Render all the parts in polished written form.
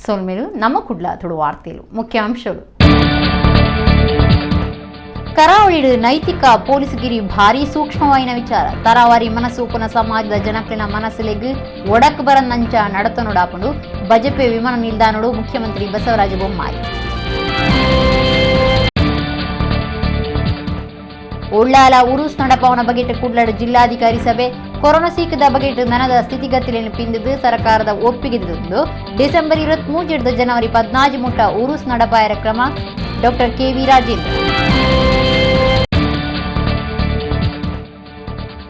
ಸೋಲ್ಮೇಲು ನಮ್ಮ ಕುಡ್ಲ ತುಳು ವಾರ್ತೆಲು ಮುಖ್ಯಾಂಶಗಳು. ಕರಾವಳಿ ನೈತಿಕ ಪೊಲೀಸ್ಗಿರಿ ಭಾರಿ ಸೂಕ್ಷ್ಮವಾಯಿನ ವಿಚಾರ. ತರಾವರಿ ಮನಸೂಪನ ಸಮಾಜದ ಜನಕ್ಲಿನ ಮನಸ್ಸಿಲೆಗ್ ಒಡಕ್ ಬರನ್ನಂಚ ನಡತನೊಡಾಪಂಡು ಬಜಪೆ ವಿಮಾನ ನಿಲ್ದಾಣಡು ಮುಖ್ಯಮಂತ್ರಿ ಬಸವರಾಜ ಬೊಮ್ಮಾಯಿ. ಉಳ್ಳಾಲ ಉರುಸ್ ನಡಪವನ ಬಗೆಟ್ ಕುಡ್ಲಡ್ ಜಿಲ್ಲಾಧಿಕಾರಿ ಸಭೆ. ಕೊರೋನಾ ಸೀಕದ ಬಗೆಟ್ ನನದ ಸ್ಥಿತಿಗತಿಯನ್ನು ಪಿಂದಿದ್ದು ಸರ್ಕಾರದ ಒಪ್ಪಿಗೆದಿದ್ದು ಡಿಸೆಂಬರ್ 23 ಜನವರಿ 14 ಮುಟ್ಟ ಉರುಸ್ ನಡಪಾಯರ ಕ್ರಮ. Doctor K V. ರಾಜೇಂದ್ರ.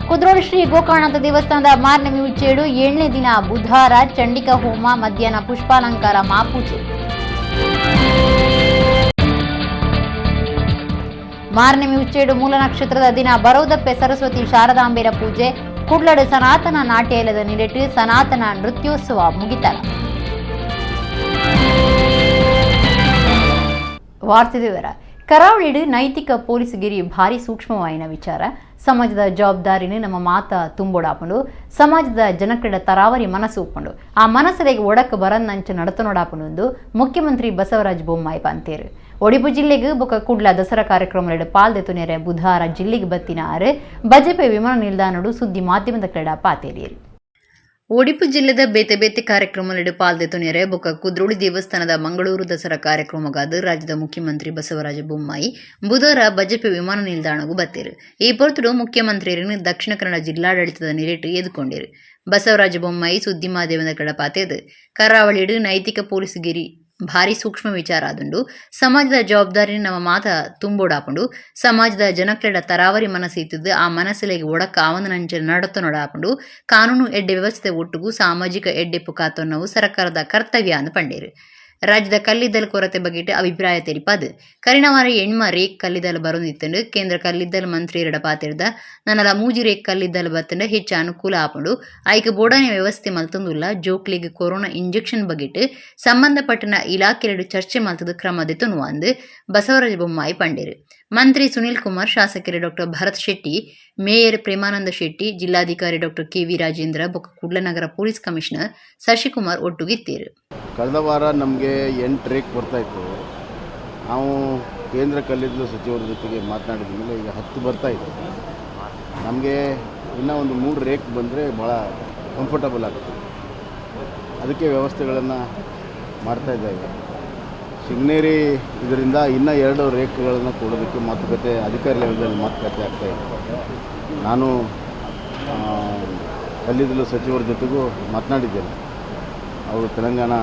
ಕುದ್ರೋಳಿ ಶ್ರೀ ಗೋಕರ್ಣನಾಥ ದೇವಸ್ಥಾನದ ಮಾರನೇ ಉಚ್ಚೇಡು 7ನೇ ದಿನ ಬುಧವಾರ ಚಂಡಿಕಾ ಹೋಮ, ಮಧ್ಯಾಹ್ನ ಪುಷ್ಪಾಲಂಕಾರ, ಮಾಪೂಜೆ. ಮಾರನೇ ಉಚ್ಚೇಡು ಮೂಲ ನಕ್ಷತ್ರದ ದಿನ ಬರೋದಪ್ಪೆ ಸರಸ್ವತಿ ಶಾರದಾಂಬೆರ ಪೂಜೆ. ಕುಡ್ಲಡ್ ಸನಾತನ ನಾಟ್ಯಾಲಯದ ನಿರೆಟ್ಟು ಸನಾತನ ನೃತ್ಯೋತ್ಸವ ಮುಗಿತಲ. ವಾರ್ತೆ ವಿವರ. ಕರಾವಳಿ ನೈತಿಕ ಪೊಲೀಸ್ಗಿರಿ ಭಾರಿ ಸೂಕ್ಷ್ಮವಾಯಿನ ವಿಚಾರ. ಸಮಾಜದ ಜವಾಬ್ದಾರಿನ ನಮ್ಮ ಮಾತ ತುಂಬೋಡಾಪಂಡು ಸಮಾಜದ ಜನಕ್ರಿಡ ತರಾವರಿ ಮನಸ್ಸು ಉಪ್ಪಂಡು ಆ ಮನಸ್ಸರಿಗೆ ಒಡಕ್ ಬರನ್ನಂಚ ನಡತನೊಡಾಪಂಡು ಮುಖ್ಯಮಂತ್ರಿ ಬಸವರಾಜ ಬೊಮ್ಮಾಯಿ ಪಂತೇರು. ಒಡಿಪು ಜಿಲ್ಲೆಗೆ ಬೊಕ ಕುಡ್ಲ ದಸರಾ ಕಾರ್ಯಕ್ರಮ ಪಾಲ್ದೆತುನೆರೆ ಬುಧವಾರ ಜಿಲ್ಲೆಗೆ ಬತ್ತಿನ ಬಜಪೆ ವಿಮಾನ ನಿಲ್ದಾಣಡು ಸುದ್ದಿ ಮಾಧ್ಯಮದ ಕ್ರೀಡಾ ಪಾತೇರಿಯರು. ಒಡಿಪು ಜಿಲ್ಲೆದ ಬೇತೆ ಬೇತೆ ಕಾರ್ಯಕ್ರಮ ಪಾಲ್ದೆತುನೆರೆ ಬೊಕ ಕುದ್ರೋಳಿ ದೇವಸ್ಥಾನದ ಮಂಗಳೂರು ದಸರಾ ಕಾರ್ಯಕ್ರಮಗಾದ ರಾಜ್ಯದ ಮುಖ್ಯಮಂತ್ರಿ ಬಸವರಾಜ ಬೊಮ್ಮಾಯಿ ಬುಧವಾರ ಬಜಪೆ ವಿಮಾನ ನಿಲ್ದಾಣಗೂ ಬತ್ತೇರು. ಈ ಪೊರ್ತುಡು ಮುಖ್ಯಮಂತ್ರಿಯರನ್ನು ದಕ್ಷಿಣ ಕನ್ನಡ ಜಿಲ್ಲಾಡಳಿತದ ನಿರೇಟು ಎದುಕೊಂಡಿರು. ಬಸವರಾಜ ಬೊಮ್ಮಾಯಿ ಸುದ್ದಿ ಮಾಧ್ಯಮದ ಕ್ರೀಡಾ ಪಾತೇದು ಕರಾವಳಿಡು ನೈತಿಕ ಪೊಲೀಸ್ಗಿರಿ ಭಾರಿ ಸೂಕ್ಷ್ಮ ವಿಚಾರ ಆದುಂಡು ಸಮಾಜದ ಜವಾಬ್ದಾರಿನ ನಮ್ಮ ಮಾತ ತುಂಬೋಡಾಪಂಡು ಸಮಾಜದ ಜನಕ್ಲೆಡ ತರಾವರಿ ಮನಸ್ಸು ಇತ್ತಿದ್ದು ಆ ಮನಸ್ಸಿಲೆಗೆ ಒಡಕ ಆವಂದನಂಚ ನಡತನೊಡಾಪಂಡು ಕಾನೂನು ಎಡ್ಡೆ ವ್ಯವಸ್ಥೆ ಒಟ್ಟುಗೂ ಸಾಮಾಜಿಕ ಎಡ್ಡೆ ಪುಕಾತೊನ್ನವು ಸರ್ಕಾರದ ಕರ್ತವ್ಯ ಅಂದು ಪಂಡೇರು. ರಾಜ್ಯದ ಕಲ್ಲಿದ್ದಲು ಕೊರತೆ ಬಗ್ಗೆ ಅಭಿಪ್ರಾಯ ತೆರಿಪದು ಕರಿಣವಾರ ಎಣ್ಮ ರೇಕ್ ಕಲ್ಲಿದ್ದಲು ಬರೋದಿತ್ತಂಡು ಕೇಂದ್ರ ಕಲ್ಲಿದ್ದಲು ಮಂತ್ರಿಯರಡ ಪಾತಿರ್ದ ನನ್ನಲ ಮೂಜಿ ರೇಕ್ ಕಲ್ಲಿದ್ದಲು ಬತ್ತಂಡ ಹೆಚ್ಚು ಅನುಕೂಲ ಆಪಂಡು ಐಕ ಬೋಡನೆ ವ್ಯವಸ್ಥೆ ಮಲ್ತೊಂದುಲ್ಲ ಜೋಕ್ಲಿಗೆ ಕೊರೋನಾ ಇಂಜೆಕ್ಷನ್ ಬಗೆಟ್ ಸಂಬಂಧಪಟ್ಟನ ಇಲಾಖೆರಡು ಚರ್ಚೆ ಮಲ್ತದ ಕ್ರಮದೆತ್ತುನು ಅಂದು ಬಸವರಾಜ ಬೊಮ್ಮಾಯಿ ಪಂಡೇರು. ಮಂತ್ರಿ ಸುನೀಲ್ ಕುಮಾರ್, ಶಾಸಕರು ಡಾಕ್ಟರ್ ಭರತ್ ಶೆಟ್ಟಿ, ಮೇಯರ್ ಪ್ರೇಮಾನಂದ ಶೆಟ್ಟಿ, ಜಿಲ್ಲಾಧಿಕಾರಿ ಡಾಕ್ಟರ್ ಕೆ.ವಿ. ರಾಜೇಂದ್ರ, ಬೊಕ್ಕ ಕುಡ್ಲನಗರ ಪೊಲೀಸ್ ಕಮಿಷನರ್ ಶಶಿಕುಮಾರ್ ಒಟ್ಟುಗಿತ್ತೇರು. ಕಳೆದ ವಾರ ನಮಗೆ 8 ರೇಕ್ ಬರ್ತಾಯಿತ್ತು. ನಾವು ಕೇಂದ್ರ ಕಲ್ಲಿದ್ದಲು ಸಚಿವರ ಜೊತೆಗೆ ಮಾತನಾಡಿದ ಮೇಲೆ ಈಗ 10 ಬರ್ತಾಯಿತ್ತು. ನಮಗೆ ಇನ್ನೂ ಒಂದು 3 ರೇಕ್ ಬಂದರೆ ಭಾಳ ಕಂಫರ್ಟಬಲ್ ಆಗ್ತದೆ. ಅದಕ್ಕೆ ವ್ಯವಸ್ಥೆಗಳನ್ನು ಮಾಡ್ತಾಯಿದ್ದೇವೆ. ಶಿಗ್ನೇರಿ ಇದರಿಂದ ಇನ್ನೂ 2 ರೇಕ್ಗಳನ್ನು ಕೊಡೋದಕ್ಕೆ ಮಾತುಕತೆ ಅಧಿಕಾರಿ ಲೆವೆಲ್ನಲ್ಲಿ ಮಾತುಕತೆ ಆಗ್ತಾಯಿದೆ. ನಾನು ಕಲ್ಲಿದ್ದಲು ಸಚಿವರ ಜೊತೆಗೂ ಮಾತನಾಡಿದ್ದೇನೆ. ಅವರು ತೆಲಂಗಾಣ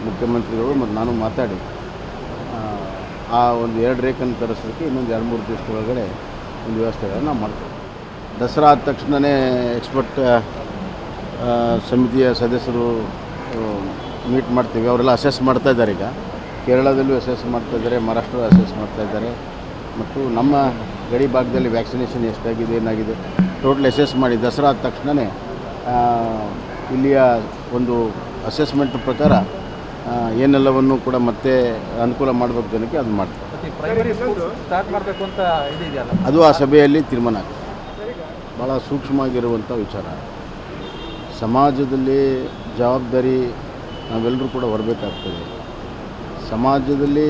ಮುಖ್ಯಮಂತ್ರಿಗಳು ಮತ್ತು ನಾನು ಮಾತಾಡಿ ಆ ಒಂದು 2 ರೇಕನ್ನು ತರಿಸೋದಕ್ಕೆ ಇನ್ನೊಂದು 2-3 ದಿವಸದೊಳಗಡೆ ಒಂದು ವ್ಯವಸ್ಥೆಗಳನ್ನು ನಾವು ಮಾಡ್ತೇವೆ. ದಸರಾ ಆದ ತಕ್ಷಣವೇ ಎಕ್ಸ್ಪರ್ಟ್ ಸಮಿತಿಯ ಸದಸ್ಯರು ಮೀಟ್ ಮಾಡ್ತೀವಿ. ಅವರೆಲ್ಲ ಅಸೆಸ್ ಮಾಡ್ತಾ ಇದ್ದಾರೆ. ಈಗ ಕೇರಳದಲ್ಲೂ ಅಸೆಸ್ ಮಾಡ್ತಾಯಿದ್ದಾರೆ, ಮಹಾರಾಷ್ಟ್ರ ಅಸೆಸ್ ಮಾಡ್ತಾಯಿದ್ದಾರೆ. ಮತ್ತು ನಮ್ಮ ಗಡಿ ಭಾಗದಲ್ಲಿ ವ್ಯಾಕ್ಸಿನೇಷನ್ ಎಷ್ಟಾಗಿದೆ ಏನಾಗಿದೆ ಟೋಟಲ್ ಅಸೆಸ್ ಮಾಡಿ ದಸರಾ ಆದ ತಕ್ಷಣವೇ ಇಲ್ಲಿಯ ಒಂದು ಅಸೆಸ್ಮೆಂಟ್ ಪ್ರಕಾರ ಏನೆಲ್ಲವನ್ನು ಕೂಡ ಮತ್ತೆ ಅನುಕೂಲ ಮಾಡಬೇಕು ಜನಕ್ಕೆ ಅದು ಮಾಡ್ತಾರೆ. ಅದು ಆ ಸಭೆಯಲ್ಲಿ ತೀರ್ಮಾನ ಆಗುತ್ತೆ. ಭಾಳ ಸೂಕ್ಷ್ಮವಾಗಿರುವಂಥ ವಿಚಾರ. ಸಮಾಜದಲ್ಲಿ ಜವಾಬ್ದಾರಿ ನಾವೆಲ್ಲರೂ ಕೂಡ ಹೊರಬೇಕಾಗ್ತದೆ. ಸಮಾಜದಲ್ಲಿ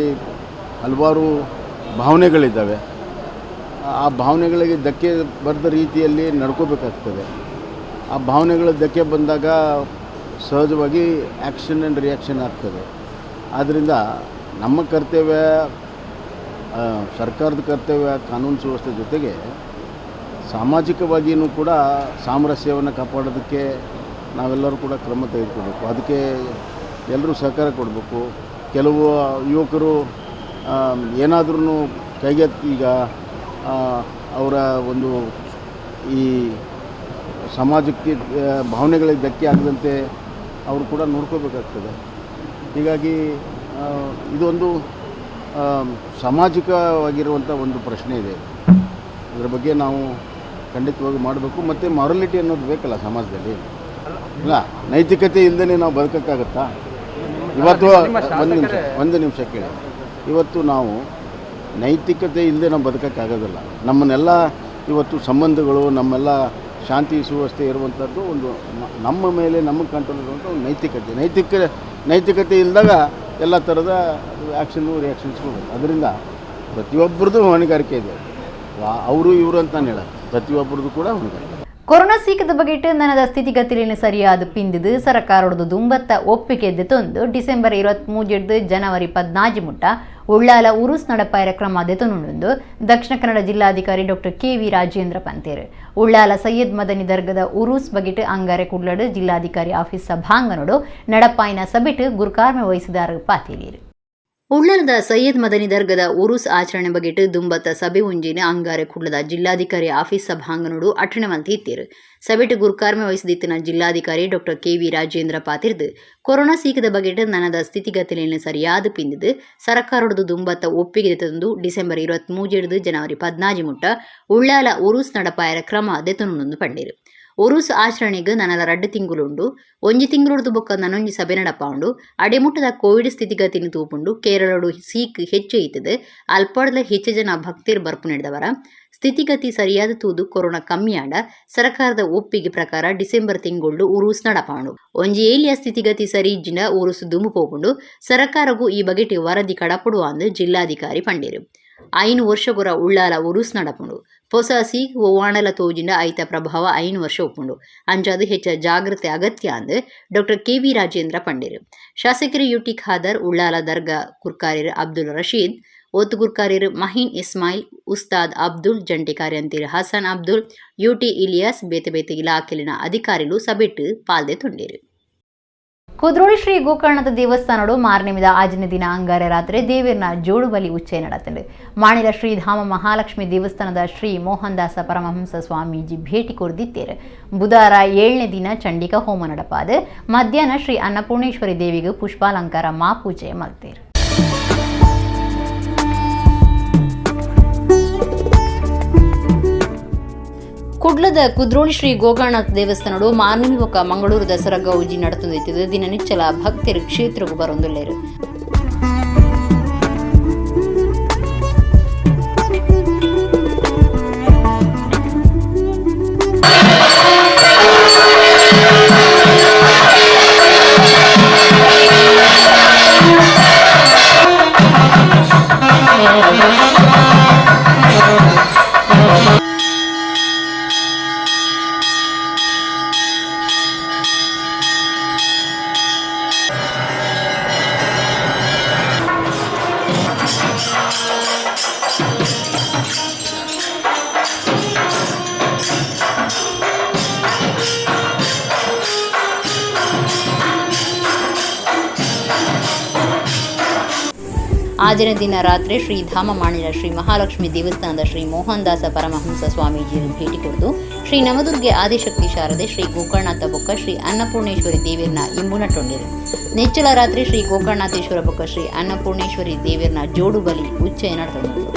ಹಲವಾರು ಭಾವನೆಗಳಿದ್ದಾವೆ. ಆ ಭಾವನೆಗಳಿಗೆ ಧಕ್ಕೆ ಬರೆದ ರೀತಿಯಲ್ಲಿ ನಡ್ಕೋಬೇಕಾಗ್ತದೆ. ಆ ಭಾವನೆಗಳ ಧಕ್ಕೆ ಬಂದಾಗ ಸಹಜವಾಗಿ ಆ್ಯಕ್ಷನ್ ಆ್ಯಂಡ್ ರಿಯಾಕ್ಷನ್ ಆಗ್ತದೆ. ಆದ್ದರಿಂದ ನಮ್ಮ ಕರ್ತವ್ಯ, ಸರ್ಕಾರದ ಕರ್ತವ್ಯ, ಕಾನೂನು ಸುವ್ಯವಸ್ಥೆ ಜೊತೆಗೆ ಸಾಮಾಜಿಕವಾಗಿಯೂ ಕೂಡ ಸಾಮರಸ್ಯವನ್ನು ಕಾಪಾಡೋದಕ್ಕೆ ನಾವೆಲ್ಲರೂ ಕೂಡ ಕ್ರಮ ತೆಗೆದುಕೊಳ್ಬೇಕು. ಅದಕ್ಕೆ ಎಲ್ಲರೂ ಸಹಕಾರ ಕೊಡಬೇಕು. ಕೆಲವು ಯುವಕರು ಏನಾದ್ರೂ ಕೈಗೆತ್ತಿ ಈಗ ಅವರ ಒಂದು ಈ ಸಮಾಜಕ್ಕೆ ಭಾವನೆಗಳಿಗೆ ಧಕ್ಕೆ ಆಗದಂತೆ ಅವರು ಕೂಡ ನೋಡ್ಕೋಬೇಕಾಗ್ತದೆ. ಹೀಗಾಗಿ ಇದೊಂದು ಸಾಮಾಜಿಕವಾಗಿರುವಂಥ ಒಂದು ಪ್ರಶ್ನೆ ಇದೆ. ಇದರ ಬಗ್ಗೆ ನಾವು ಖಂಡಿತವಾಗಿ ಮಾಡಬೇಕು. ಮತ್ತು ಮಾರಲಿಟಿ ಅನ್ನೋದು ಬೇಕಲ್ಲ ಸಮಾಜದಲ್ಲಿ. ಇಲ್ಲ, ನೈತಿಕತೆ ಇಲ್ಲದೇ ನಾವು ಬದುಕೋಕ್ಕಾಗತ್ತಾ? ಇವತ್ತು ಒಂದು ನಿಮಿಷ ಕೇಳಿ. ಇವತ್ತು ನಾವು ನೈತಿಕತೆ ಇಲ್ಲದೆ ನಾವು ಬದುಕೋಕ್ಕಾಗೋದಿಲ್ಲ. ನಮ್ಮನ್ನೆಲ್ಲ ಇವತ್ತು ಸಂಬಂಧಗಳು, ನಮ್ಮೆಲ್ಲ ಶಾಂತಿ ಸುವ್ಯವಸ್ಥೆ ಇರುವಂಥದ್ದು ಒಂದು ನಮ್ಮ ಮೇಲೆ ನಮಗೆ ಕಂಟ್ರೋಲ್ ಇರುವಂಥ ಒಂದು ನೈತಿಕತೆ ಇಲ್ಲದಾಗ ಎಲ್ಲ ಥರದ ರಿಯಾಕ್ಷನ್ಸ್ಗಳು. ಅದರಿಂದ ಪ್ರತಿಯೊಬ್ಬರದ್ದು ಹೊಣೆಗಾರಿಕೆ ಇದೆ. ಅವರು ಇವರು ಅಂತ ನಾನು ಹೇಳೋದು, ಪ್ರತಿಯೊಬ್ಬರದ್ದು ಕೂಡ ಹೊಣೆಗಾರಿಕೆ. ಕೊರೋನಾ ಸೀಕದ ಬಗೆಟ್ ನನದ ಸ್ಥಿತಿಗತಿಲಿನ ಸರಿಯಾದ ಪಿಂದಿದು ಸರ್ಕಾರದ್ದು ದುಂಬತ್ತ ಒಪ್ಪಿಗೆ ತೊಂದು ಡಿಸೆಂಬರ್ 23 ಜನವರಿ 14 ಮುಟ್ಟ ಉಳ್ಳಾಲ ಉರುಸ್ ನಡಪಾಯರ ಕ್ರಮ ದೆತೊಂದು ದಕ್ಷಿಣ ಕನ್ನಡ ಜಿಲ್ಲಾಧಿಕಾರಿ ಡಾಕ್ಟರ್ ಕೆ.ವಿ. ರಾಜೇಂದ್ರ ಪಂತೇರ್ ಉಳ್ಳಾಲ ಸೈಯದ್ ಮದನಿ ದರ್ಗದ ಉರುಸ್ ಬಗೆಟ್ ಅಂಗಾರೆ ಕುಡ್ಲಡ್ ಜಿಲ್ಲಾಧಿಕಾರಿ ಆಫೀಸ್ ಸಭಾಂಗಣಡು ನಡಪಾಯಿನ ಸಭೆಟ್ ಗುರುಕಾರ್ಮೆ ವಹಿಸಿದಾರ ಪಾತಿಲೀರು. ಉಳ್ಳಾಲದ ಸೈಯದ್ ಮದನಿ ದರ್ಗದ ಉರುಸ್ ಆಚರಣೆ ಬಗೆಟ್ ದುಂಬತ್ತ ಸಭೆ ಉಂಜಿನ ಅಂಗಾರೆ ಕುಡ್ಲದ ಜಿಲ್ಲಾಧಿಕಾರಿ ಆಫೀಸ್ ಸಭಾಂಗಣಡು ಅಠಣೆ ಮಂದಿ ಇತ್ತೀರು. ಸಭೆಟ್ ಗುರುಕಾರ್ಮೆ ವಹಿಸಿದಿತ್ತಿನ ಜಿಲ್ಲಾಧಿಕಾರಿ ಡಾಕ್ಟರ್ ಕೆ.ವಿ. ರಾಜೇಂದ್ರ ಪಾತಿರ್ದು ಕೊರೋನಾ ಸೀಕದ ಬಗೆಟ್ ನನದ ಸ್ಥಿತಿಗತಿಲಿನ ಸರಿಯಾದ ಪಿಂದಿದು ಸರ್ಕಾರದ್ದು ದುಂಬತ್ತ ಒಪ್ಪಿಗೆ ತಂದು ಡಿಸೆಂಬರ್ 23 ಜನವರಿ 14 ಮುಟ್ಟ ಉಳ್ಳಾಲ ಉರುಸ್ ನಡಪಾಯರ ಕ್ರಮ ದೆತೊಂದು ಪಂಡೇರು. ಉರುಸ್ ಆಚರಣೆಗೆ ನನಲ 2 ತಿಂಗಳುಂಡು 1 ತಿಂಗಳೊಡ್ದು ಬೊಕ್ಕ ನನೊಂಜಿ ಸಭೆ ನಡಪಾಂಡು ಅಡೆಮುಟ್ಟದ ಕೋವಿಡ್ ಸ್ಥಿತಿಗತಿನ ತೂಪುಂಡು ಕೇರಳಡು ಸೀಕ್ ಹೆಚ್ಚು ಇತ್ತದೆ ಅಲ್ಪಾಡಲ ಹೆಚ್ಚು ಜನ ಭಕ್ತಿರ್ ಬರ್ಪು ನಡೆದವರ ಸ್ಥಿತಿಗತಿ ಸರಿಯಾದ ತೂದು ಕೊರೋನಾ ಕಮ್ಮಿಯಾಡ ಸರ್ಕಾರದ ಒಪ್ಪಿಗೆ ಪ್ರಕಾರ ಡಿಸೆಂಬರ್ ತಿಂಗಳು ಉರುಸ್ ನಡಪಾಂಡು ಒಂಜಿ ಏಲಿಯ ಸ್ಥಿತಿಗತಿ ಸರಿ ಇಜ್ಜಿನ ಉರುಸ್ ದುಂಬು ಪೋಪುಂಡು ಸರ್ಕಾರಗೂ ಈ ಬಗೆಟ್ ವರದಿ ಕಡಪಡುವ ಅಂದು ಜಿಲ್ಲಾಧಿಕಾರಿ ಪಂಡೇರು. 5 ವರ್ಷಗೊರ ಉಳ್ಳಾಲ ಉರುಸ್ ನಡಪುಂಡು ಹೊಸ ಸೀಕ್ ಒವ್ವಾಣಲ ತೋಜಿಂಡ ಐತ ಪ್ರಭಾವ 5 ವರ್ಷ ಒಪ್ಪುಂಡು ಅಂಚಾದು ಹೆಚ್ಚ ಜಾಗ್ರತೆ ಅಗತ್ಯ ಅಂದು ಡಾಕ್ಟರ್ ಕೆ.ವಿ. ರಾಜೇಂದ್ರ ಪಂಡೇರು. ಶಾಸಕರು ಯುಟಿ ಖಾದರ್ ಉಳ್ಳಾಲ ದರ್ಗಾ ಕುರ್ಕಾರಿರ್ ಅಬ್ದುಲ್ ರಶೀದ್ ಒತ್ತು ಕುರ್ಕಾರಿರ್ ಮಹೀನ್ ಇಸ್ಮಾಯಿಲ್ ಉಸ್ತಾದ್ ಅಬ್ದುಲ್ ಜಂಟಿ ಕಾರ್ಯಂತಿರ್ ಹಸನ್ ಅಬ್ದುಲ್ ಯುಟಿ ಇಲಿಯಾಸ್ ಬೇತೆ ಬೇತೆ ಇಲಾಖೆಲಿನ ಅಧಿಕಾರಿಗಳು ಸಭೆಟ್ ಪಾಲ್ದೆ ತುಂಡೇರು. ಕುದ್ರೋಳಿ ಶ್ರೀ ಗೋಕರ್ಣದ ದೇವಸ್ಥಾನಡು ಮಾರನೆಮಿದ ಆಜನೆ ದಿನ ಅಂಗಾರೆ ರಾತ್ರಿ ದೇವೀರ್ನ ಜೋಡು ಬಲಿ ಉಚ್ಚೆ ನಡತಂಡು ಮಾಣಿಲ ಶ್ರೀಧಾಮ ಮಹಾಲಕ್ಷ್ಮಿ ದೇವಸ್ಥಾನದ ಶ್ರೀ ಮೋಹನ್ದಾಸ ಪರಮಹಂಸ ಸ್ವಾಮೀಜಿ ಭೇಟಿ ಕೊರ್ದಿತ್ತೇರು. ಬುಧವಾರ 7ನೇ ದಿನ ಚಂಡಿಕಾ ಹೋಮ ನಡಪಾದ ಮಧ್ಯಾಹ್ನ ಶ್ರೀ ಅನ್ನಪೂರ್ಣೇಶ್ವರಿ ದೇವಿಗೆ ಪುಷ್ಪಾಲಂಕಾರ ಮಾಪೂಜೆ ಮಲ್ತೇರು. ಕುಡ್ಲದ ಕುದ್ರೋಳಿ ಶ್ರೀ ಗೋಕರ್ಣನಾಥ ದೇವಸ್ಥಾನಡು ಮಾರ್ನಿಂಗ್ ಬೊಕ್ಕ ಮಂಗಳೂರು ದಸರಾ ಗೌಜಿ ನಡತೊಂದಿತ್ತಿದ್ದು ದಿನ ನಿಚ್ಚಲ ಭಕ್ತರು ಕ್ಷೇತ್ರಕ್ಕೂ ಬರೊಂದುಲ್ಲೇರು. ಆಜನ ದಿನ ರಾತ್ರಿ ಶ್ರೀಧಾಮ ಮಾಣಿಲ ಶ್ರೀ ಮಹಾಲಕ್ಷ್ಮಿ ದೇವಸ್ಥಾನದ ಶ್ರೀ ಮೋಹನ್ದಾಸ ಪರಮಹಂಸ ಸ್ವಾಮೀಜಿಯನ್ನು ಭೇಟಿ ಕೊಡದು ಶ್ರೀ ನವದುರ್ಗೆ ಆದಿಶಕ್ತಿ ಶಾರದೆ ಶ್ರೀ ಗೋಕರ್ಣನಾಥ ಬೊಕ್ಕ ಶ್ರೀ ಅನ್ನಪೂರ್ಣೇಶ್ವರಿ ದೇವಿಯರ್ನ ಇಂಬು ನಟ್ಟೊಂಡಿರು. ನೆಚ್ಚಲ ರಾತ್ರಿ ಶ್ರೀ ಗೋಕರ್ಣನಾಥೇಶ್ವರ ಬೊಕ್ಕ ಶ್ರೀ ಅನ್ನಪೂರ್ಣೇಶ್ವರಿ ದೇವಿಯರ್ನ ಜೋಡು ಬಲಿ ಉಚ್ಚಯ ನಡೆದೊಂಡು.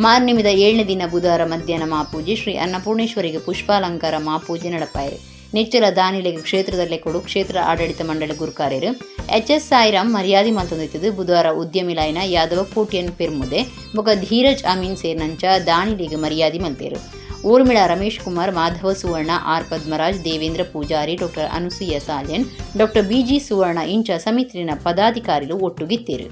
ಮಾರ್ನಿಮಿದ 7ನೇ ದಿನ ಬುಧವಾರ ಮಧ್ಯಾಹ್ನ ಮಾಪೂಜೆ ಶ್ರೀ ಅನ್ನಪೂರ್ಣೇಶ್ವರಿಗೆ ಪುಷ್ಪಾಲಂಕಾರ ಮಾಪೂಜೆ ನಡಪಾಯಿರು. ನಿಚ್ಚಲ ದಾನಿಲೆಗೆ ಕ್ಷೇತ್ರದಲ್ಲೇ ಕೊಡು ಕ್ಷೇತ್ರ ಆಡಳಿತ ಮಂಡಳಿ ಗುರುಕಾರ್ಯರು ಎಚ್.ಎಸ್. ಸಾಯಿರಾಮ್ ಮರ್ಯಾದೆ ಮಲ್ತೊಂದಿತ್ತದು ಬುಧವಾರ ಉದ್ಯಮಿಲಾಯಿನ ಯಾದವ ಕೋಟಿಯನ್ ಪೆರ್ಮುದೆ ಬೊಕ ಧೀರಜ್ ಅಮೀನ್ ಸೇರ್ನಂಚ ದಾನಿಲೆಗೆ ಮರ್ಯಾದೆ ಮಲ್ತೇರು. Urmila Ramesh Kumar, Madhava Suvarna, R Padmaraj, Devendra Pujari, doctor Anusuya Salian, doctor B G. Suvarna ಇಂಚ ಸಮಿತಿನ ಪದಾಧಿಕಾರಿಗಳು ಒಟ್ಟುಗಿತ್ತೇರು.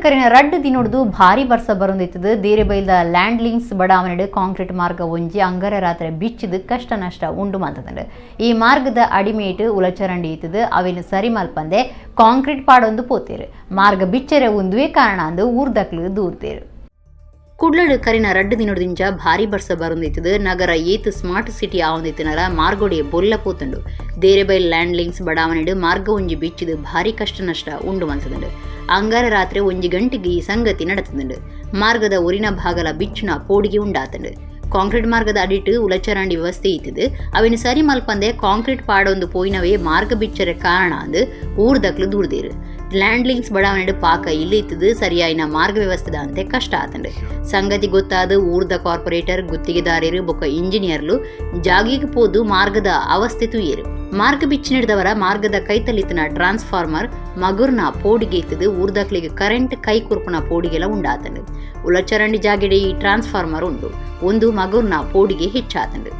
ಕರಿನ ರಡ್ಡು ದಿನೊಡ್ದು ಭಾರಿ ಬರ್ಸ ಬರೊಂದಿತ್ತದು ದೇರೆಬೈಲ್ದ ಲ್ಯಾಂಡ್ಲಿಂಗ್ಸ್ ಬಡಾವಣೆಡು ಕಾಂಕ್ರೀಟ್ ಮಾರ್ಗ ಒಂಜಿ ಅಂಗರ ರಾತ್ರಿ ಬಿಚ್ಚಿದು ಕಷ್ಟ ನಷ್ಟ ಉಂಡು ಮಂತದಂಡು ಈ ಮಾರ್ಗದ ಅಡಿಮೇಟು ಉಲಚರಂಡಿ ಇತ್ತದು ಅವಿನ ಸರಿ ಮಲ್ಪಂದೆ ಕಾಂಕ್ರೀಟ್ ಪಾಡೊಂದು ಪೋತೇರು ಮಾರ್ಗ ಬಿಚ್ಚರೆ ಒಂದುವೇ ಕಾರಣ ಅಂದು ಊರ್ದಕ್ಲು ದೂರ್ತೇರು ಕುಡ್ಲಡು ಕರಿನ ರಡ್ಡು ದಿನೊಡ್ದಿಂಚ ಭಾರಿ ಬರ್ಸ ಬರೊಂದಿತ್ತದು ನಗರ ಏತ್ ಸ್ಮಾರ್ಟ್ ಸಿಟಿ ಆವೊಂದಿತ್ತಿನರ ಮಾರ್ಗೊಡೆ ಬೊಲ್ಲ ಪೋತುಂಡು ದೇರೆಬೈಲ್ ಲ್ಯಾಂಡ್ಲಿಂಗ್ಸ್ ಬಡಾವಣೆಡು ಮಾರ್ಗ ಒಂಜಿ ಬಿಚ್ಚಿದು ಭಾರಿ ಕಷ್ಟ ನಷ್ಟ ಉಂಡು ಮಂತದಂಡು ಅಂಗಾರ ರಾತ್ರಿ 1 ಗಂಟೆಗೆ ಈ ಸಂಗತಿ ನಡೆತಂಡು ಮಾರ್ಗದ ಒರಿನ ಭಾಗಲ ಬಿಚ್ಚುನ ಪೋಡಿಗೆ ಉಂಡಾತಂಡು ಕಾಂಕ್ರೀಟ್ ಮಾರ್ಗದ ಅಡಿಟ್ಟು ಉಲಚರಂಡಿ ವ್ಯವಸ್ಥೆ ಇತ್ತಿದು ಅವಿನ ಸರಿ ಮಲ್ಪಂದೆ ಕಾಂಕ್ರೀಟ್ ಪಾಡೊಂದು ಪೋಯಿನವೇ ಮಾರ್ಗ ಬಿಚ್ಚರೆ ಕಾರಣ ಅಂದು ಊರ್ದಕ್ಲು ದೂರ್ದೇರು ಲ್ಯಾಂಡ್ಲಿಂಗ್ಸ್ ಬಡಾವಣೆಡು ಪಾಕ ಇಲ್ಲಿ ಇತ್ತದು ಸರಿಯಾಯಿನ ಮಾರ್ಗ ವ್ಯವಸ್ಥೆದ ಅಂತೆ ಕಷ್ಟ ಆತಂಡು ಸಂಗತಿ ಗೊತ್ತಾದ ಊರ್ದ ಕಾರ್ಪೊರೇಟರ್ ಗುತ್ತಿಗೆದಾರರು ಬೊಕ್ಕ ಇಂಜಿನಿಯರ್ಲು ಜಾಗಿಗೆ ಪೋದು ಮಾರ್ಗದ ಅವಸ್ಥೆ ತುಯ್ಯರು ಮಾರ್ಗ ಬಿಚ್ಚಿನಿಡ್ದವರ ಮಾರ್ಗದ ಕೈತಲಿತ್ತಿನ ಟ್ರಾನ್ಸ್ಫಾರ್ಮರ್ ಮಗುರ್ನ ಪೋಡಿಗೆ ಇತ್ತದು ಊರ್ದಕ್ಲಿಗೆ ಕರೆಂಟ್ ಕೈ ಕುರ್ಪುನ ಪೋಡಿಗೆಲ್ಲ ಉಂಡಾತಂಡು ಉಲಚರಂಡಿ ಜಾಗೆಡೆ ಈ ಟ್ರಾನ್ಸ್ಫಾರ್ಮರ್ ಉಂಡು ಒಂದು ಮಗುರ್ನ ಪೋಡಿಗೆ ಹೆಚ್ಚಾತಂಡು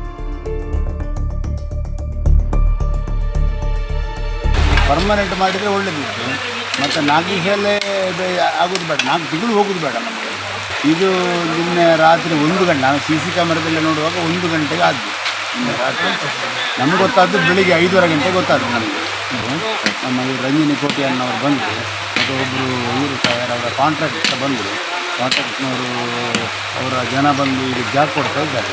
ಪರ್ಮನೆಂಟ್ ಮಾಡಿದರೆ ಒಳ್ಳೆದಿತ್ತು ಮತ್ತು 4 ದಿವಸಲ್ಲೇ ಆಗೋದು ಬೇಡ 4 ತಿಂಗಳು ಹೋಗೋದು ಬೇಡ ನಮಗೆ ಇದು ನಿನ್ನೆ ರಾತ್ರಿ 1 ಗಂಟೆ ನಾನು CC ಕ್ಯಾಮರಾದಲ್ಲಿ ನೋಡುವಾಗ 1 ಗಂಟೆಗೆ ಆದ್ದು ನಿನ್ನೆ ರಾತ್ರಿ ನಮಗೆ ಗೊತ್ತಾದ್ದು ಬೆಳಿಗ್ಗೆ 5:30 ಗಂಟೆಗೆ ಗೊತ್ತಾದ್ದು ನಮಗೆ ನಮ್ಮ ಈ ರಂಜಿನಿ ಕೋಟಿ ಅನ್ನೋರು ಬಂದರು ಮತ್ತು ಒಬ್ಬರು ಇವರು ಸರ್ ಅವರ ಕಾಂಟ್ರಾಕ್ಟ್ ಬಂದರು ಕಾಂಟ್ರಾಕ್ಟ್ನವರು ಅವರ ಜನ ಬಂದು ಈಗ ಜಾಗ ಕೊಡ್ತಾ ಇದ್ದಾರೆ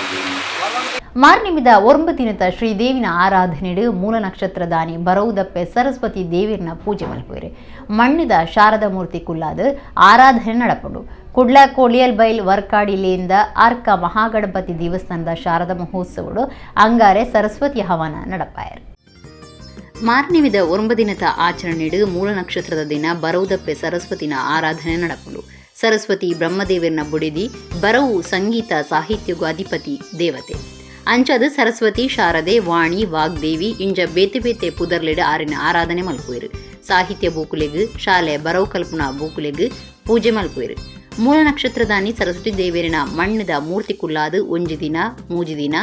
ಮಾರ್ನಿಮಿದ 9 ದಿನದ ಶ್ರೀದೇವಿನ ಆರಾಧನೆಡು ಮೂಲ ನಕ್ಷತ್ರದಾನಿ ಬರವುದಪ್ಪೆ ಸರಸ್ವತಿ ದೇವಿಯರ್ನ ಪೂಜೆ ಮಲ್ಪುವೆರು ಮಣ್ಣಿದ ಶಾರದಾ ಮೂರ್ತಿ ಕುಲ್ಲಾದ ಆರಾಧನೆ ನಡಪುಂಡು ಕುಡ್ಲ ಕೋಳಿಯಲ್ ಬೈಲ್ ವರ್ಕಾಡಿಲೆಯಿಂದ ಅರ್ಕ ಮಹಾಗಣಪತಿ ದೇವಸ್ಥಾನದ ಶಾರದಾ ಮಹೋತ್ಸವಡು ಅಂಗಾರೆ ಸರಸ್ವತಿ ಹವನ ನಡಪಾಯರು ಮಾರ್ನಿಮಿದ 9 ದಿನದ ಆಚರಣೆಡು ಮೂಲ ನಕ್ಷತ್ರದ ದಿನ ಬರವುದಪ್ಪೆ ಸರಸ್ವತಿನ ಆರಾಧನೆ ನಡಪುಂಡು ಸರಸ್ವತಿ ಬ್ರಹ್ಮದೇವರನ ಬುಡಿದಿ ಬರವು ಸಂಗೀತ ಸಾಹಿತ್ಯಗೂ ಅಧಿಪತಿ ದೇವತೆ ಅಂಚದು ಸರಸ್ವತಿ ಶಾರದೆ ವಾಣಿ ವಾಗ್ದೇವಿ ಇಂಜ ಬೇತೆ ಬೇತೆ ಪುದರ್ಲೆಡು ಆರಿನ ಆರಾಧನೆ ಮಲ್ಪುವೆರು ಸಾಹಿತ್ಯ ಬೂಕುಲೆಗು ಶಾಲೆ ಬರವು ಕಲ್ಪನಾ ಬೂಕುಲೆಗು ಪೂಜೆ ಮಲ್ಪುವೆರು ಮೂಲ ನಕ್ಷತ್ರದಾನಿ ಸರಸ್ವತಿ ದೇವಿಯರಿನ ಮಣ್ಣದ ಮೂರ್ತಿ ಕುಲ್ಲಾದು 1 ದಿನ 3 ದಿನ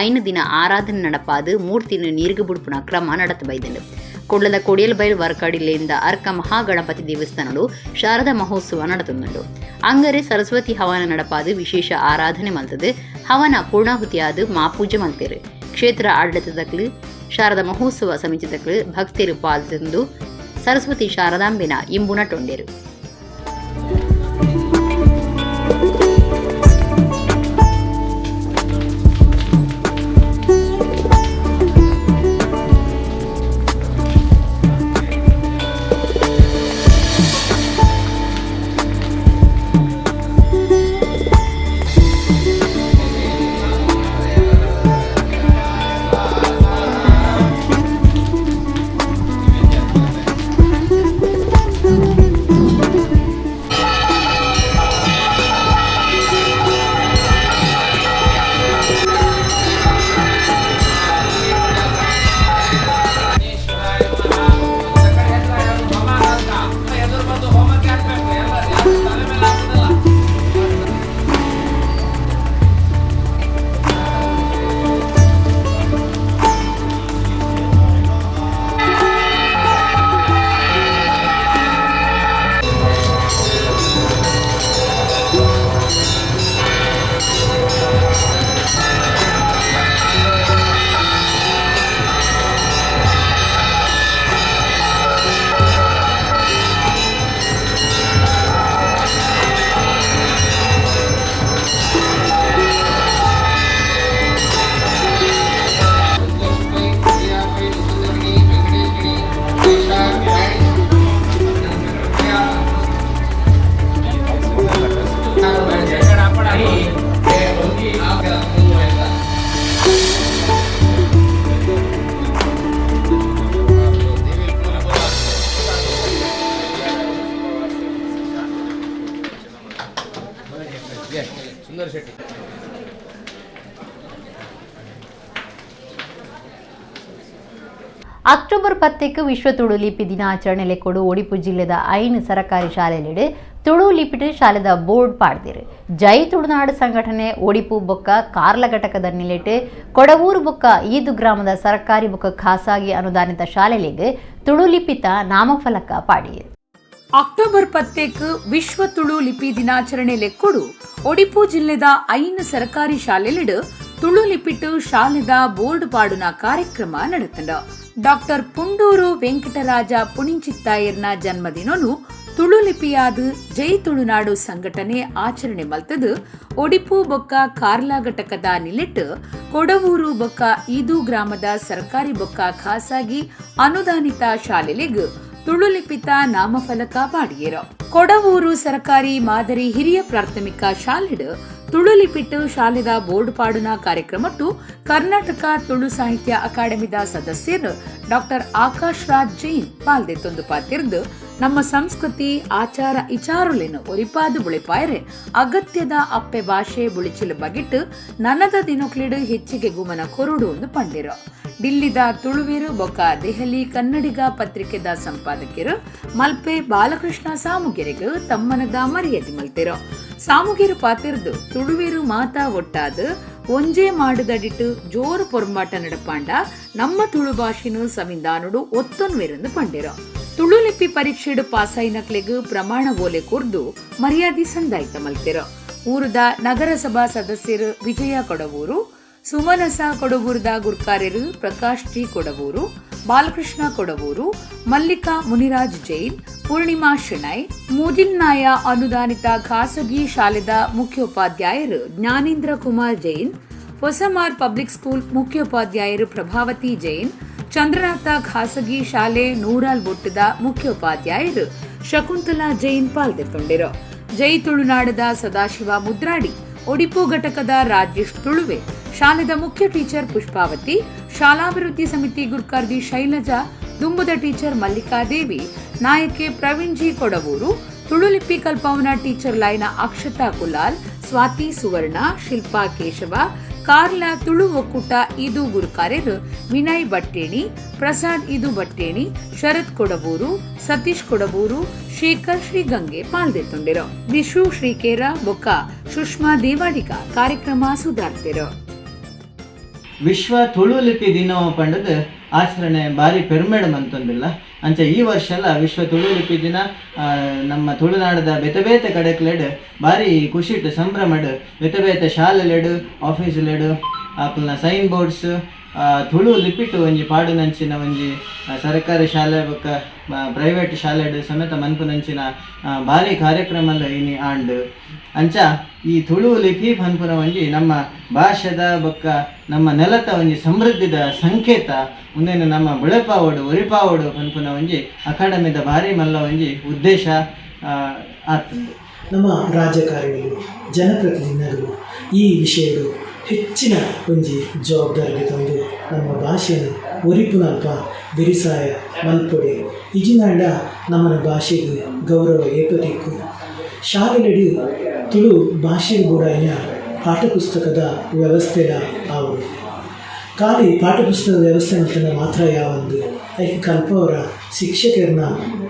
5 ದಿನ ಆರಾಧನೆ ನಡಪಾದು ಮೂರ್ತಿನ ನೀರ್ಗು ಬುಡ್ಪುನ ಕ್ರಮ ನಡತಬೈದಂಡು ಕೊಡ್ಲದ ಕೊಡಿಯಲ್ ಬೈಲ್ ವರ್ಕಾಡಿಲೆಯಿಂದ ಅರ್ಕ ಮಹಾಗಣಪತಿ ದೇವಸ್ಥಾನಡು ಶಾರದಾ ಮಹೋತ್ಸವ ನಡತುಂಡು ಅಂಗರೆ ಸರಸ್ವತಿ ಹವನ ನಡಪಾದು ವಿಶೇಷ ಆರಾಧನೆ ಮಲ್ತದು ಹವನ ಪೂರ್ಣಾಹುತಿಯಾದು ಮಾಪೂಜೆ ಮಲ್ತೇರು ಕ್ಷೇತ್ರ ಆಡಳಿತದಕ್ಲು ಶಾರದಾ ಮಹೋತ್ಸವ ಸಮಿತಿದಕ್ಲು ಭಕ್ತರು ಪಾಲ್ತಂದು ಸರಸ್ವತಿ ಶಾರದಾಂಬೆನ ಇಂಬುನ ಟೊಂಡೆರು ಸುಂದರ್ ಶೆಟ್ಟಿ. ಅಕ್ಟೋಬರ್ 10ಕ್ಕೆ ವಿಶ್ವ ತುಳು ಲಿಪಿ ದಿನಾಚರಣೆಲೆ ಕೊಡು ಒಡಿಪು ಜಿಲ್ಲೆದ ಐನ್ ಸರಕಾರಿ ಶಾಲೆಯಲ್ಲಿ ತುಳು ಲಿಪಿಟ್ ಶಾಲೆದ ಬೋರ್ಡ್ ಪಾಡ್ದಿರು ಜೈ ತುಳುನಾಡು ಸಂಘಟನೆ ಒಡಿಪು ಬೊಕ್ಕ ಕಾರ್ಲ ಘಟಕದ ನಿಲೆಟ್ ಕೊಡವೂರು ಬೊಕ್ಕ ಈದು ಗ್ರಾಮದ ಸರ್ಕಾರಿ ಬೊಕ್ಕ ಖಾಸಗಿ ಅನುದಾನಿತ ಶಾಲೆಗಳಿಗೆ ತುಳು ಲಿಪಿತ ನಾಮಫಲಕ ಪಾಡಿಯರು. ಅಕ್ಟೋಬರ್ 10 ವಿಶ್ವ ತುಳು ಲಿಪಿ ದಿನಾಚರಣೆ ಲೆಕ್ಕೊಡು ಒಡಿಪು ಜಿಲ್ಲೆದ 5 ಸರ್ಕಾರಿ ಶಾಲೆಲಿಡು ತುಳು ಲಿಪಿಟ್ಟು ಶಾಲೆದ ಬೋರ್ಡ್ ಪಾಡುನ ಕಾರ್ಯಕ್ರಮ ನಡೆತಂಡ. ಡಾಕ್ಟರ್ ಪುಂಡೂರು ವೆಂಕಟರಾಜ ಪುಣಿಂಚಿತ್ತಾಯರ್ನ ಜನ್ಮದಿನನು ತುಳು ಲಿಪಿಯಾದ ಜೈ ತುಳುನಾಡು ಸಂಘಟನೆ ಆಚರಣೆ ಮಲ್ತದು ಒಡಿಪು ಬೊಕ್ಕ ಕಾರ್ಲಾ ಘಟಕದ ನಿಲೆಟ್ ಕೊಡವೂರು ಬೊಕ್ಕ ಈದು ಗ್ರಾಮದ ಸರ್ಕಾರಿ ಬೊಕ್ಕ ಖಾಸಗಿ ಅನುದಾನಿತ ಶಾಲೆಲಿಗ್ ತುಳು ಲಿಪಿತ ನಾಮಫಲಕ ಪಾಡಿಯೇರು. ಕೊಡವೂರು ಸರ್ಕಾರಿ ಮಾದರಿ ಹಿರಿಯ ಪ್ರಾಥಮಿಕ ಶಾಲೆಡ್ ತುಳು ಲಿಪಿಟ್ಟು ಶಾಲೆದ ಬೋರ್ಡ್ ಪಾಡುನ ಕಾರ್ಯಕ್ರಮಟ್ಟು ಕರ್ನಾಟಕ ತುಳು ಸಾಹಿತ್ಯ ಅಕಾಡೆಮಿದ ಸದಸ್ಯರು ಡಾಕ್ಟರ್ ಆಕಾಶ್ ರಾಜ್ ಜೈನ್ ಪಾಲ್ದೆತ್ತೊಂದು ಪಾತಿರ್ದು ನಮ್ಮ ಸಂಸ್ಕೃತಿ ಆಚಾರ ಇಚಾರುಲೆನು ಒರಿಪಾದು ಬುಳಿಪಾಯರೆ ಅಗತ್ಯದ ಅಪ್ಪೆ ಭಾಷೆ ಬುಳಿಚಿಲು ಬಗಿಟ್ಟು ನನದ ದಿನಕ್ಲಿಡು ಹೆಚ್ಚಿಗೆ ಗುಮನ ಕೊರುಡು ಒಂದು ಪಂಡಿರು. ಡಿಲ್ಲಿದ ತುಳುವೇರು ಬೊಕ್ಕ ದೆಹಲಿ ಕನ್ನಡಿಗ ಪತ್ರಿಕೆದ ಸಂಪಾದಕರು ಮಲ್ಪೆ ಬಾಲಕೃಷ್ಣ ಸಾಮುಗೆರೆಗೂ ತಮ್ಮನದ ಮರ್ಯಾದೆ ಮಲ್ತಿರೋ. ಸಾಮುಗೆರು ಪಾತಿರ್ದು ತುಳುವೇರು ಮಾತಾ ಒಟ್ಟಾದ ಒಂಜೇ ಮಾಡುದಡಿಟ್ಟು ಜೋರು ಪೊರ್ಮಾಟ ನಡಪಾಂಡ ನಮ್ಮ ತುಳು ಭಾಷೆನು ಸಂವಿಧಾನುಡು ಒತ್ತೊನ್ವೇರೆಂದು ಪಂಡಿರೋ. ತುಳು ಲಿಪಿ ಪರೀಕ್ಷೆಡು ಪಾಸಾಯಿನಕ್ಲೆಗ್ ಪ್ರಮಾಣ ಓಲೆ ಕೊರ್ದು ಮರ್ಯಾದೆ ಸಂದಾಯಿತ ಮಲ್ತಿರೋ. ಊರದ ನಗರಸಭಾ ಸದಸ್ಯರು ವಿಜಯ ಕೊಡವೂರು, ಸುಮನಸ ಕೊಡವೂರದ ಗುರ್ಕಾರ್ಯರು ಪ್ರಕಾಶ್ ಜಿ ಕೊಡವೂರು, ಬಾಲಕೃಷ್ಣ ಕೊಡವೂರು, ಮಲ್ಲಿಕಾ ಮುನಿರಾಜ್ ಜೈನ್, ಪೂರ್ಣಿಮಾ ಶೆಣೈ, ಮೂಜಿಲ್ನಾಯ ಅನುದಾನಿತ ಖಾಸಗಿ ಶಾಲೆದ ಮುಖ್ಯೋಪಾಧ್ಯಾಯರು ಜ್ಞಾನೇಂದ್ರ ಕುಮಾರ್ ಜೈನ್, ಹೊಸಮಾರ್ ಪಬ್ಲಿಕ್ ಸ್ಕೂಲ್ ಮುಖ್ಯೋಪಾಧ್ಯಾಯರು ಪ್ರಭಾವತಿ ಜೈನ್, ಚಂದ್ರನಾಥ ಖಾಸಗಿ ಶಾಲೆ ನೂರಾಲ್ ಬೊಟ್ಟದ ಮುಖ್ಯೋಪಾಧ್ಯಾಯರು ಶಕುಂತಲಾ ಜೈನ್ ಪಾಲ್ದೆತ್ತೊಂಡಿರೋ. ಜೈ ತುಳುನಾಡದ ಸದಾಶಿವ ಮುದ್ರಾಡಿ, ಒಡಿಪು ಘಟಕದ ರಾಜೇಶ್ ತುಳುವೆ, ಶಾಲೆದ ಮುಖ್ಯ ಟೀಚರ್ ಪುಷ್ಪಾವತಿ, ಶಾಲಾಭಿವೃದ್ಧಿ ಸಮಿತಿ ಗುರ್ಕಾರ್ದಿ ಶೈಲಜಾ, ದುಂಬುದ ಟೀಚರ್ ಮಲ್ಲಿಕಾದೇವಿ, ನಾಯಕೆ ಪ್ರವೀಣ್ ಜಿ ಕೊಡವೂರು, ತುಳು ಲಿಪಿ ಕಲ್ಪವನ ಟೀಚರ್ ಲೈನ ಅಕ್ಷತಾ ಕುಲಾಲ್, ಸ್ವಾತಿ ಸುವರ್ಣ, ಶಿಲ್ಪಾ ಕೇಶವ, ಕಾರ್ಲಾ ತುಳು ಒಕ್ಕೂಟ ಇದು ಗುರುಕಾರ್ಯರು ವಿನಯ್ ಬಟ್ಟೇಣಿ, ಪ್ರಸಾದ್ ಇದು ಬಟ್ಟೇಣಿ, ಶರತ್ ಕೊಡವೂರು, ಸತೀಶ್ ಕೊಡವೂರು, ಶೇಖರ್ ಶ್ರೀಗಂಗೆ ಪಾಲ್ದೆತ್ತೊಂಡಿರೋ. ವಿಶು ಶ್ರೀಕೇರ ಬೊಕ್ಕ ಸುಷ್ಮಾ ದೇವಾಡಿಗ ಕಾರ್ಯಕ್ರಮ ಸುಧಾರ್ತಿರೋ. ವಿಶ್ವ ತುಳು ಲಿಪಿ ದಿನ ಪಂಡದ ಆಚರಣೆ ಭಾರಿ ಪೆರ್ಮೆಡ್ ಅಂತಂದಿಲ್ಲ ಅಂಚ ಈ ವರ್ಷ ಎಲ್ಲ ವಿಶ್ವ ತುಳು ಲಿಪಿ ದಿನ ನಮ್ಮ ತುಳುನಾಡದ ಬೇತೆ ಬೇತೆ ಕಡೆಕ್ಲೆಡ್ ಭಾರಿ ಖುಷಿಟ್ಟು ಸಂಭ್ರಮಡ್ ಬೇತೆ ಬೇತೆ ಶಾಲೆಲೆಡು ಆಫೀಸ್ಲೆಡು ಆಪಲ್ನ ಸೈನ್ ಬೋರ್ಡ್ಸ್ ತುಳು ಲಿಪಿಟ್ಟು ಒಂಜಿ ಪಾಡುನಂಚಿನ ಒಂಜಿ ಸರ್ಕಾರಿ ಶಾಲೆ ಬೊಕ್ಕ ಪ್ರೈವೇಟ್ ಶಾಲೆಡ್ ಸಮೇತ ಮನ್ಪುನಂಚಿನ ಭಾರಿ ಕಾರ್ಯಕ್ರಮ ಇನಿ ಆಂಡ್ ಅಂಚ ಈ ತುಳು ಲಿಪಿ ಪನ್ಪುನ ಒಂಜಿ ನಮ್ಮ ಭಾಷೆದ ಬೊಕ್ಕ ನಮ್ಮ ನೆಲದ ಒಂಜಿ ಸಮೃದ್ಧಿದ ಸಂಕೇತ ಮುಂದೇನು ನಮ್ಮ ಬುಳೆಪಾವಡು ಒರಿಪಾವಡು ಪನ್ಪುನ ಒಂಜಿ ಅಕಾಡೆಮಿದ ಭಾರಿ ಮಲ್ಲ ಒಂಜಿ ಉದ್ದೇಶ ಆಗ್ತದೆ. ನಮ್ಮ ರಾಜಕಾರಣಿಗಳು ಜನಪ್ರತಿನಿಧಿಗಳು ಈ ವಿಷಯಗಳು ಹೆಚ್ಚಿನ ಒಂಜಿ ಜವಾಬ್ದಾರಿ ತಂದು ನಮ್ಮ ಭಾಷೆಯನ್ನು ಒರಿಪುನಲ್ಪ ಬಿರುಸಾಯ ಮಲ್ಪೊಡೆ ಇಜಿನಾಂಡ ನಮ್ಮ ಭಾಷೆಗೆ ಗೌರವ ಏಪತಿಕ್ಕು ಶಾಲೆಲಡಿ ತುಳು ಭಾಷೆಗೆ ಬೂಡಾಯಿನ ಪಾಠಪುಸ್ತಕದ ವ್ಯವಸ್ಥೆಯ ಅವರು ಖಾಲಿ ಪಾಠಪುಸ್ತಕದ ವ್ಯವಸ್ಥೆ ಅಂತಂದ್ರೆ ಮಾತ್ರ ಯಾವೊಂದು ಅದಕ್ಕೆ ಕಲ್ಪವರ ಶಿಕ್ಷಕರನ್ನ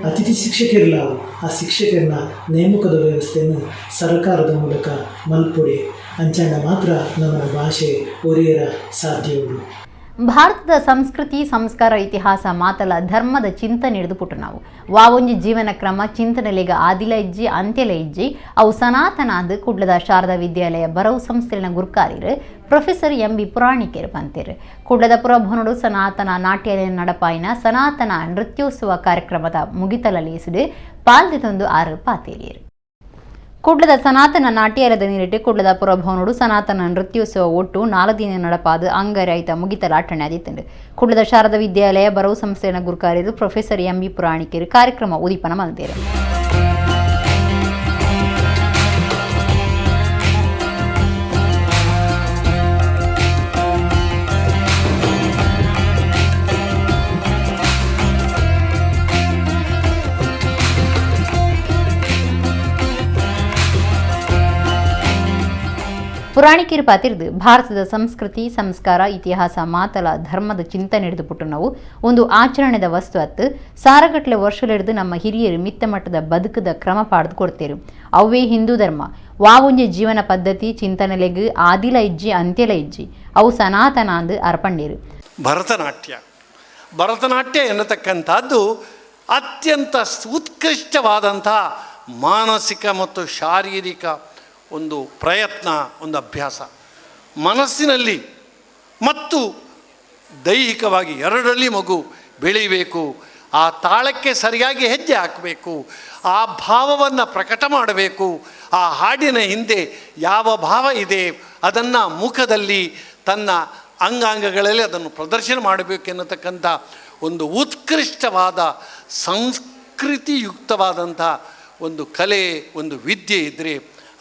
ಅತಿಥಿ ಶಿಕ್ಷಕರಿಲ್ಲ ಆ ಶಿಕ್ಷಕರನ್ನ ನೇಮಕದ ವ್ಯವಸ್ಥೆಯನ್ನು ಸರ್ಕಾರದ ಮೂಲಕ ಮಲ್ಪೊಡೆ ಅಂಚಂಡ ಮಾತ್ರ ನಮ್ಮ ಭಾಷೆ ಒರಿಯರ ಸಾಧ್ಯವುಡು. ಭಾರತದ ಸಂಸ್ಕೃತಿ ಸಂಸ್ಕಾರ ಇತಿಹಾಸ ಮಾತಲ ಧರ್ಮದ ಚಿಂತನೆ ಹಿಡಿದುಪುಟ್ಟು ನಾವು ವಾವೊಂಜಿ ಜೀವನ ಕ್ರಮ ಚಿಂತನೆಲೆಗ ಆದಿಲ ಇಜ್ಜಿ ಅಂತ್ಯಲ ಇಜ್ಜಿ ಅವು ಸನಾತನಾದ ಕುಡ್ಲದ ಶಾರದಾ ವಿದ್ಯಾಲಯ ಬರವು ಸಂಸ್ಥೆನ ಗುರುಕಾರ್ಯರು ಪ್ರೊಫೆಸರ್ ಎಂ.ಬಿ. ಪುರಾಣಿಕರು ಬಂತೇರು. ಕುಡ್ಲದ ಪುರಭವನಡು ಸನಾತನ ನಾಟ್ಯಾಲಯ ನಡಪಾಯಿನ ಸನಾತನ ನೃತ್ಯೋತ್ಸವ ಕಾರ್ಯಕ್ರಮದ ಮುಗಿತಲಲೇಸುಡು ಪಾಲ್ದೆತೊಂದು ಆರು ಪಾತೇರಿಯರು. ಕುಡ್ಲದ ಸನಾತನ ನಾಟ್ಯಾಲಯದ ನೀರಿಟ್ಟು ಕುಡ್ಲದ ಪುರಭವನಡು ಸನಾತನ ನೃತ್ಯೋತ್ಸವ ಒಟ್ಟು 4 ದಿನ ನಡಪಾದು ಅಂಗರಹಿತ ಮುಗಿತಲಾಟಣೆ ಆದಿತ್ತಂಡು. ಕುಡ್ಲದ ಶಾರದಾ ವಿದ್ಯಾಲಯ ಬರವು ಸಂಸ್ಥೆನ ಗುರುಕಾರ್ಯರು ಪ್ರೊಫೆಸರ್ ಎಂ.ಬಿ. ಪುರಾಣಿಕರು ಕಾರ್ಯಕ್ರಮ ಉದೀಪನ ಮಲ್ತೇರು. ಪುರಾಣಿಕರು ಪಾತಿರ್ದು ಭಾರತದ ಸಂಸ್ಕೃತಿ ಸಂಸ್ಕಾರ ಇತಿಹಾಸ ಮಾತಲ ಧರ್ಮದ ಚಿಂತನೆ ಹಿಡಿದುಪುಟ್ಟು ನಾವು ಒಂದು ಆಚರಣೆದ ವಸ್ತು ಅತ್ತು ಸಾರಗಟ್ಲೆ ವರ್ಷಲಿಡ್ದು ನಮ್ಮ ಹಿರಿಯರು ಮಿತ್ತ ಮಟ್ಟದ ಬದುಕದ ಕ್ರಮ ಪಾಡ್ದು ಕೊಡ್ತೇರು. ಅವೇ ಹಿಂದೂ ಧರ್ಮ ವಾವೊಂಜಿ ಜೀವನ ಪದ್ಧತಿ ಚಿಂತನೆಲೆಗ್ ಆದಿಲ ಇಜ್ಜಿ ಅಂತ್ಯಲ ಇಜ್ಜಿ ಅವು ಸನಾತನ ಅಂದು ಅರ್ಪಂಡೇರು. ಭರತನಾಟ್ಯ ಎನ್ನತಕ್ಕಂಥದ್ದು ಅತ್ಯಂತ ಉತ್ಕೃಷ್ಟವಾದಂಥ ಮಾನಸಿಕ ಮತ್ತು ಶಾರೀರಿಕ ಒಂದು ಪ್ರಯತ್ನ, ಒಂದು ಅಭ್ಯಾಸ. ಮನಸ್ಸಿನಲ್ಲಿ ಮತ್ತು ದೈಹಿಕವಾಗಿ ಎರಡರಲ್ಲಿ ಮಗು ಬೆಳೀಬೇಕು. ಆ ತಾಳಕ್ಕೆ ಸರಿಯಾಗಿ ಹೆಜ್ಜೆ ಹಾಕಬೇಕು, ಆ ಭಾವವನ್ನು ಪ್ರಕಟ ಮಾಡಬೇಕು. ಆ ಹಾಡಿನ ಹಿಂದೆ ಯಾವ ಭಾವ ಇದೆ ಅದನ್ನು ಮುಖದಲ್ಲಿ ತನ್ನ ಅಂಗಾಂಗಗಳಲ್ಲಿ ಅದನ್ನು ಪ್ರದರ್ಶನ ಮಾಡಬೇಕೆನ್ನತಕ್ಕಂಥ ಒಂದು ಉತ್ಕೃಷ್ಟವಾದ ಸಂಸ್ಕೃತಿಯುಕ್ತವಾದಂಥ ಒಂದು ಕಲೆ, ಒಂದು ವಿದ್ಯೆ ಇದ್ದರೆ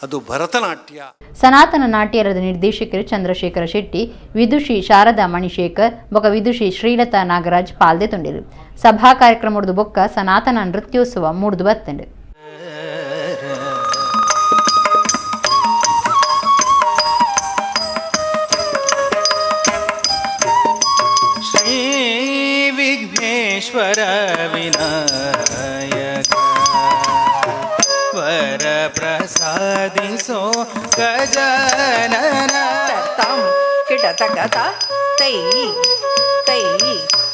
ಅದು ಭರತನಾಟ್ಯ. ಸನಾತನ ನಾಟ್ಯರದ ನಿರ್ದೇಶಕರು ಚಂದ್ರಶೇಖರ ಶೆಟ್ಟಿ, ವಿದುಷಿ ಶಾರದಾ ಮಣಿಶೇಖರ್ ಬೊಕ್ಕ ವಿದುಷಿ ಶ್ರೀಲತಾ ನಾಗರಾಜ್ ಪಾಲ್ದೆ ತುಂಡಿರು. ಸಭಾ ಕಾರ್ಯಕ್ರಮದ ಬೊಕ್ಕ ಸನಾತನ ನೃತ್ಯೋತ್ಸವ ಮೂಡ್ದು ಬರ್ತಂಡು. ಶ್ರೀ ವಿಘ್ನೇಶ್ವರ ವಿನಾಯಕ ವರ ಪ್ರಸಾದಿಸೋ ಗಜಾನನ ತಂ ಕಿಟತಕತ ತೈ ತೈ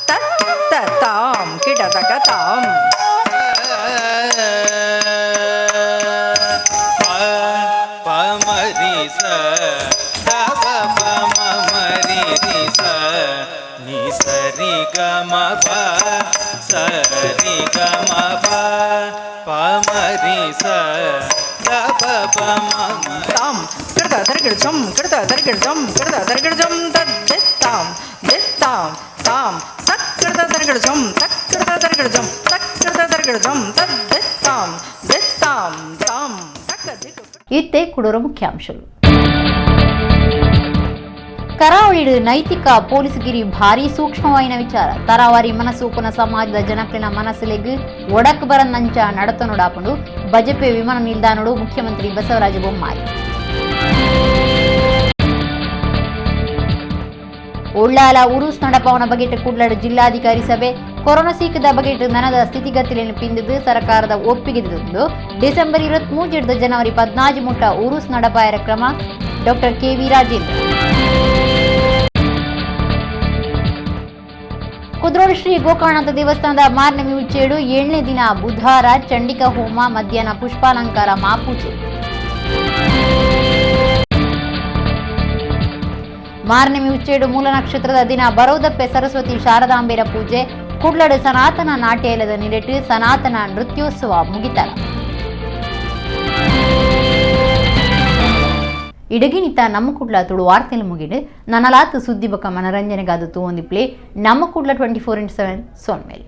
ತತ್ತ ತಾಂ ಕಿಟತಕತಾಂ ಪಮರಿ ಸ ಧಪ ಪಮ ಮರಿ ಸ ನಿ ಸರಿ ಗಮ ಪ ಸರಿ ಗಮ ಪ ಪಮರಿ ಸ ಧಪ ಪಮ ತಾಂ ಕೃತ ದರ್ಗಿಡ್ಜಂ ಕೃತ ದರ್ಗಿಡ್ಜಂ ಕೃತ ದರ್ಗಿಡ್ಜಂ ತದ್ದಿತ್ತಾಂ ದಿತ್ತಾಂ ತಾಂ ತಕ್ಕೃತ ದರ್ಗಿಡ್ಜಂ ತಕ್ಕೃತ ದರ್ಗಿಡ್ಜಂ ತಕ್ಕೃತ ದರ್ಗಿಡ್ಜಂ ತದ್ದಿತ್ತಾಂ ದಿತ್ತಾಂ ತಾಂ ತಕ್ಕ ದಿಕ್ಕು. ಇತ್ತೆ ಕುಡೂರ ಮುಖ್ಯಾಂಶಗಳು. ಕರಾವಳಿ ನೈತಿಕ ಪೊಲೀಸ್ಗಿರಿ ಭಾರಿ ಸೂಕ್ಷ್ಮವಾಯಿನ ವಿಚಾರ. ತರಾವಾರಿ ಮನಸೂಪನ ಸಮಾಜದ ಜನಕ್ಲಿನ ಮನಸ್ಸಿಲೆಗ್ ಒಡಕ್ ಬರನಂಚ ನಡತನೊಡಾಪಂಡು ಬಜಪೆ ವಿಮಾನ ನಿಲ್ದಾಣಡು ಮುಖ್ಯಮಂತ್ರಿ ಬಸವರಾಜ ಬೊಮ್ಮಾಯಿ. ಉಳ್ಳಾಲ ಉರುಸ್ ನಡಪವನ ಬಗೆಟ್ ಕುಡ್ಲಡ್ ಜಿಲ್ಲಾಧಿಕಾರಿ ಸಭೆ. ಕೊರೋನಾ ಸೀಕದ ಬಗೆಟ್ ನನದ ಸ್ಥಿತಿಗತಿಯನ್ನು ಪಿಂದಿದ್ದು ಸರ್ಕಾರದ ಒಪ್ಪಿಗೆ ತಂದು ಡಿಸೆಂಬರ್ 23 ಜನವರಿ 14 ಮುಟ್ಟ ಉರುಸ್ ನಡಪಾಯರ ಕ್ರಮ. Doctor K V Rajendra. ಕುದ್ರೋಳಿ ಶ್ರೀ ಗೋಕರ್ಣನಾಥ ದೇವಸ್ಥಾನದ ಮಾರ್ನೆ ವಿಚ್ಚೇಡು 7ನೇ ದಿನ ಬುಧವಾರ ಚಂಡಿಕಾ ಹೋಮ, ಮಧ್ಯಾಹ್ನ ಪುಷ್ಪಾಲಂಕಾರ, ಮಾಪೂಜೆ. ಮಾರ್ನೆ ಉಚ್ಚೇಡು ಮೂಲ ನಕ್ಷತ್ರದ ದಿನ ಬರೋದಪ್ಪೆ ಸರಸ್ವತಿ ಶಾರದಾಂಬೆರ ಪೂಜೆ. ಕುಡ್ಲಡ್ ಸನಾತನ ನಾಟ್ಯಾಲಯದ ನಿಲೆಟ್ಟು ಸನಾತನ ನೃತ್ಯೋತ್ಸವ ಮುಗಿತಾರ. ಇಡಗಿನಿತ ನಮ್ಮ ಕುಡ್ಲ ತುಳು ವಾರ್ತೆಲು ಮುಗಿಡು ನನಲಾತು ಸುದ್ದಿ ಬೊಕ್ಕ ಮನರಂಜನೆಗಾದು ತೂವೊಂದಿ ಪ್ಲೇ ನಮ್ಮ ಕುಡ್ಲ 24/7 ಸೋನ್ಮೇಲೆ.